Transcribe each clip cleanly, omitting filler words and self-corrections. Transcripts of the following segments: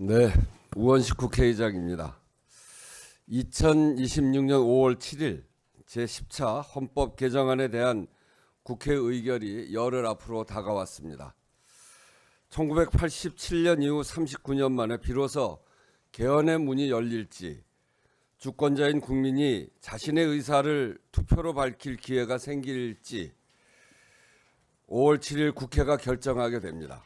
네, 우원식 국회의장입니다. 2026년 5월 7일 제10차 헌법 개정안에 대한 국회 의결이 열흘 앞으로 다가왔습니다. 1987년 이후 39년 만에 비로소 개헌의 문이 열릴지, 주권자인 국민이 자신의 의사를 투표로 밝힐 기회가 생길지 5월 7일 국회가 결정하게 됩니다.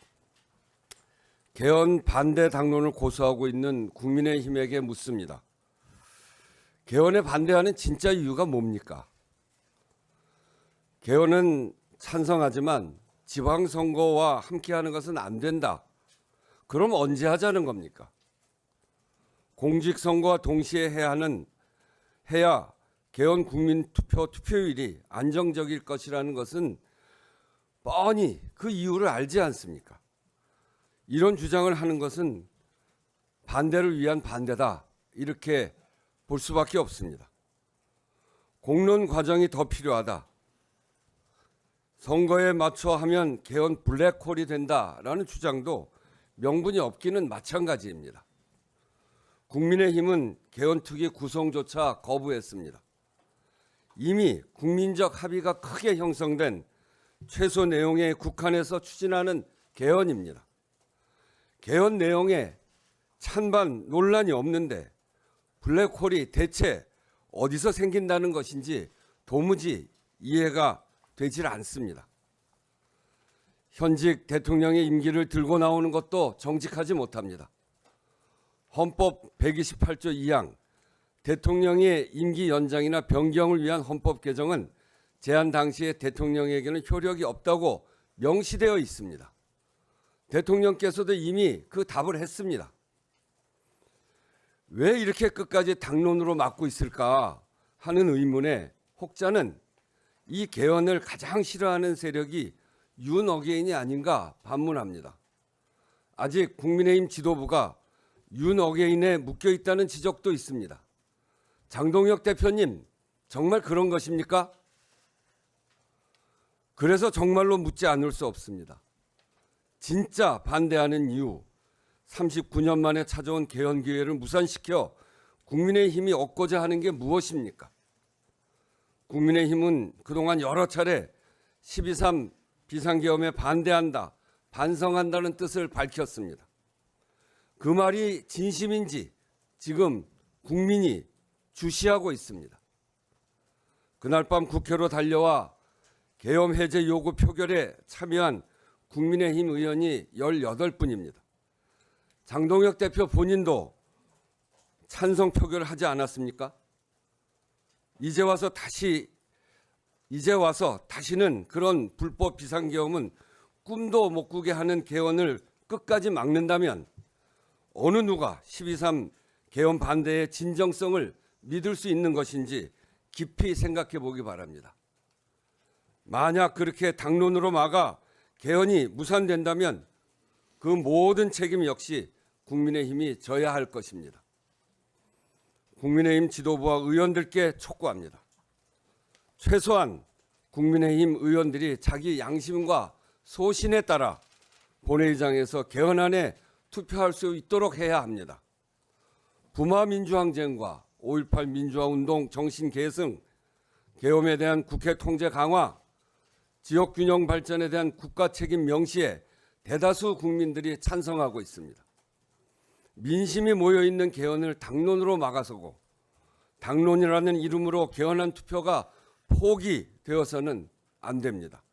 개헌 반대 당론을 고수하고 있는 국민의힘에게 묻습니다. 개헌에 반대하는 진짜 이유가 뭡니까? 개헌은 찬성하지만 지방선거와 함께하는 것은 안 된다. 그럼 언제 하자는 겁니까? 공직선거와 동시에 해야 개헌 국민투표 투표율이 안정적일 것이라는 것은 뻔히 그 이유를 알지 않습니까? 이런 주장을 하는 것은 반대를 위한 반대다, 이렇게 볼 수밖에 없습니다. 공론 과정이 더 필요하다. 선거에 맞춰 하면 개헌 블랙홀이 된다라는 주장도 명분이 없기는 마찬가지입니다. 국민의힘은 개헌특위 구성조차 거부했습니다. 이미 국민적 합의가 크게 형성된 최소 내용에 국한해서 추진하는 개헌입니다. 개헌 내용에 찬반 논란이 없는데 블랙홀이 대체 어디서 생긴다는 것인지 도무지 이해가 되질 않습니다. 현직 대통령의 임기를 들고 나오는 것도 정직하지 못합니다. 헌법 128조 2항 대통령의 임기 연장이나 변경을 위한 헌법 개정은 제안 당시에 대통령에게는 효력이 없다고 명시되어 있습니다. 대통령께서도 이미 그 답을 했습니다. 왜 이렇게 끝까지 당론으로 막고 있을까 하는 의문에 혹자는 이 개헌을 가장 싫어하는 세력이 윤 어게인이 아닌가 반문합니다. 아직 국민의힘 지도부가 윤 어게인에 묶여 있다는 지적도 있습니다. 장동혁 대표님, 정말 그런 것입니까? 그래서 정말로 묻지 않을 수 없습니다. 진짜 반대하는 이유, 39년 만에 찾아온 개헌 기회를 무산시켜 국민의힘이 얻고자 하는 게 무엇입니까? 국민의힘은 그동안 여러 차례 12.3 비상계엄에 반대한다, 반성한다는 뜻을 밝혔습니다. 그 말이 진심인지 지금 국민이 주시하고 있습니다. 그날 밤 국회로 달려와 계엄 해제 요구 표결에 참여한 국민의힘 의원이 18분입니다. 장동혁 대표 본인도 찬성 표결을 하지 않았습니까? 이제 와서 다시는 그런 불법 비상계엄은 꿈도 못 꾸게 하는 개헌을 끝까지 막는다면 어느 누가 12.3 개헌 반대의 진정성을 믿을 수 있는 것인지 깊이 생각해 보기 바랍니다. 만약 그렇게 당론으로 막아 개헌이 무산된다면 그 모든 책임 역시 국민의힘이 져야 할 것입니다. 국민의힘 지도부와 의원들께 촉구합니다. 최소한 국민의힘 의원들이 자기 양심과 소신에 따라 본회의장에서 개헌안에 투표할 수 있도록 해야 합니다. 부마 민주항쟁과 5.18 민주화운동 정신 계승, 계엄에 대한 국회 통제 강화, 지역균형 발전에 대한 국가 책임 명시에 대다수 국민들이 찬성하고 있습니다. 민심이 모여있는 개헌을 당론으로 막아서고 당론이라는 이름으로 개헌안 투표가 포기되어서는 안 됩니다.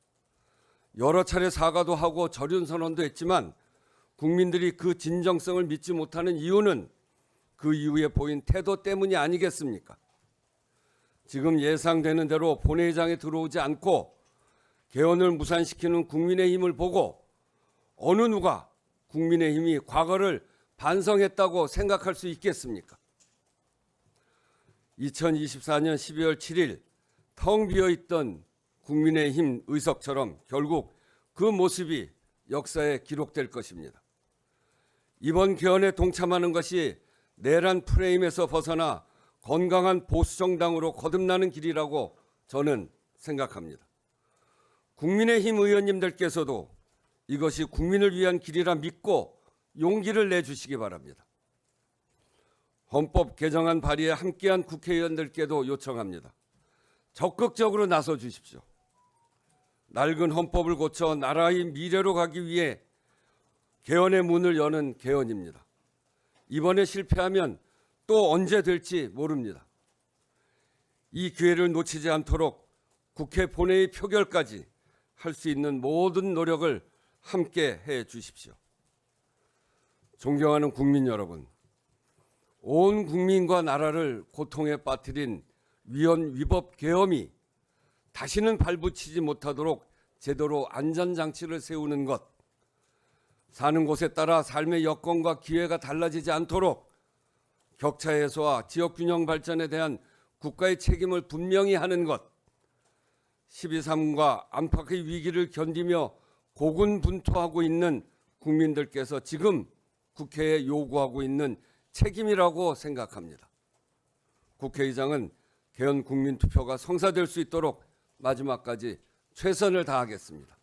여러 차례 사과도 하고 절윤선언도 했지만 국민들이 그 진정성을 믿지 못하는 이유는 그 이후에 보인 태도 때문이 아니겠습니까? 지금 예상되는 대로 본회의장에 들어오지 않고 개헌을 무산시키는 국민의힘을 보고 어느 누가 국민의힘이 과거를 반성했다고 생각할 수 있겠습니까? 2024년 12월 7일 텅 비어있던 국민의힘 의석처럼 결국 그 모습이 역사에 기록될 것입니다. 이번 개헌에 동참하는 것이 내란 프레임에서 벗어나 건강한 보수정당으로 거듭나는 길이라고 저는 생각합니다. 국민의힘 의원님들께서도 이것이 국민을 위한 길이라 믿고 용기를 내주시기 바랍니다. 헌법 개정안 발의에 함께한 국회의원들께도 요청합니다. 적극적으로 나서 주십시오. 낡은 헌법을 고쳐 나라의 미래로 가기 위해 개헌의 문을 여는 개헌입니다. 이번에 실패하면 또 언제 될지 모릅니다. 이 기회를 놓치지 않도록 국회 본회의 표결까지 할 수 있는 모든 노력을 함께 해 주십시오. 존경하는 국민 여러분, 온 국민과 나라를 고통에 빠뜨린 위헌 위법 계엄이 다시는 발붙이지 못하도록 제대로 안전장치를 세우는 것, 사는 곳에 따라 삶의 여건과 기회가 달라지지 않도록 격차 해소와 지역균형 발전에 대한 국가의 책임을 분명히 하는 것, 12.3과 안팎의 위기를 견디며 고군분투하고 있는 국민들께서 지금 국회에 요구하고 있는 책임이라고 생각합니다. 국회의장은 개헌 국민투표가 성사될 수 있도록 마지막까지 최선을 다하겠습니다.